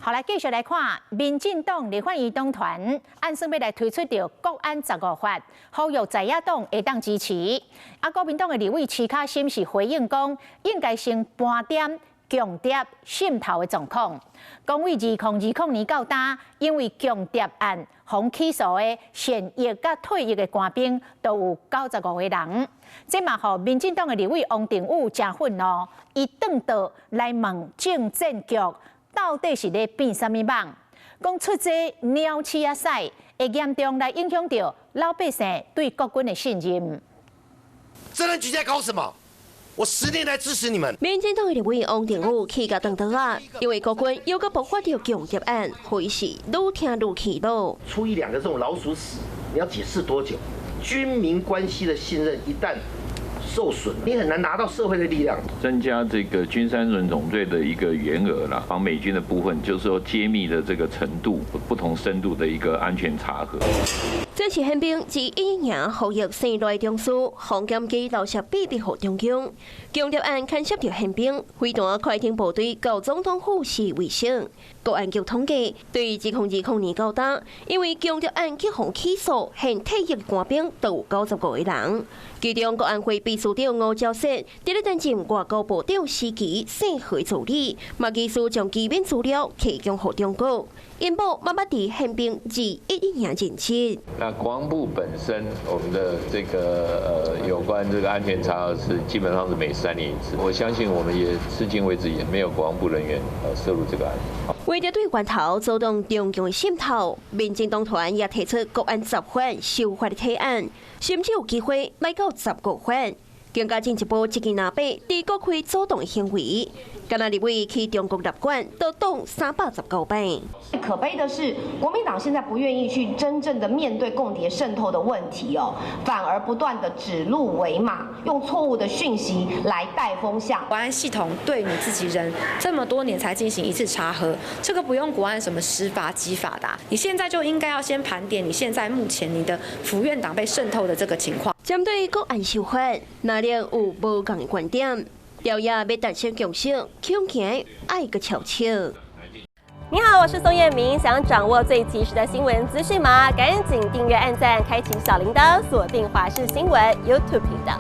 好，来继续来看，民进党立法院党团按算要来推出着国安15法，呼吁在野党会当支持。国民党的立委徐巧芯是回应讲，应该先盘点强谍渗透的状况。讲为2020年到今，因为强谍案防起诉的现役甲退役的官兵都有95个人。这嘛，互民进党的立委王定宇真愤怒，伊转倒来问政战局。到底是咧变啥物梦？讲出这鸟鼠仔屎，会严重来影响到老百姓对国军的信任。政治局在搞什么？我10年来支持你们。民进党的立委王定宇气甲当当啊，因为国军又个爆发到强谍案，会是愈听愈气恼。出1、2个这种老鼠屎，你要解释多久？军民关系的信任一旦受损，你很难拿到社会的力量。增加这个军三轮总队的一个员额啦，防美军的部分，就是说揭秘的这个程度不同深度的一个安全查核。这是宪兵自1年后役生来中枢，防检机留下秘密给中央。强谍案牵涉到宪兵，飞弹快艇部队到总统府是卫生。国安局统计，对2020年到今，因为强谍案去防起诉，现退役官兵都有95个人。其中国安会秘书长吴钊燮，伫咧担任外交部长时期，盛会助理，嘛技术将机密资料提供给中国。因某慢慢地宪兵自11年前起。那国防部本身，我们的这个有关这个安全查核是基本上是每3年1次。我相信我们也至今为止也没有国防部人员涉入这个案子。为着对源头遭到中共的渗透，民进党团也提出国安10法修法的提案，甚至有机会来到15法。更加进一步一支拿把伫国会主动行为，甘那立委去中国立馆都动319倍。可悲的是，国民党现在不愿意去真正的面对共谍渗透的问题哦，反而不断的指鹿为马，用错误的讯息来带风向。国安系统对你自己人这么多年才进行1次查核，这个不用国安什么司法稽法的，你现在就应该要先盘点你现在目前你的府院党被渗透的这个情况。针对国安修法，哪里有无同的观点？调查要达成共识，恐惊爱个悄悄。你好，我是宋彦明。想掌握最及时的新闻资讯吗？赶紧订阅、按赞、开启小铃铛，锁定华视新闻 YouTube 频道。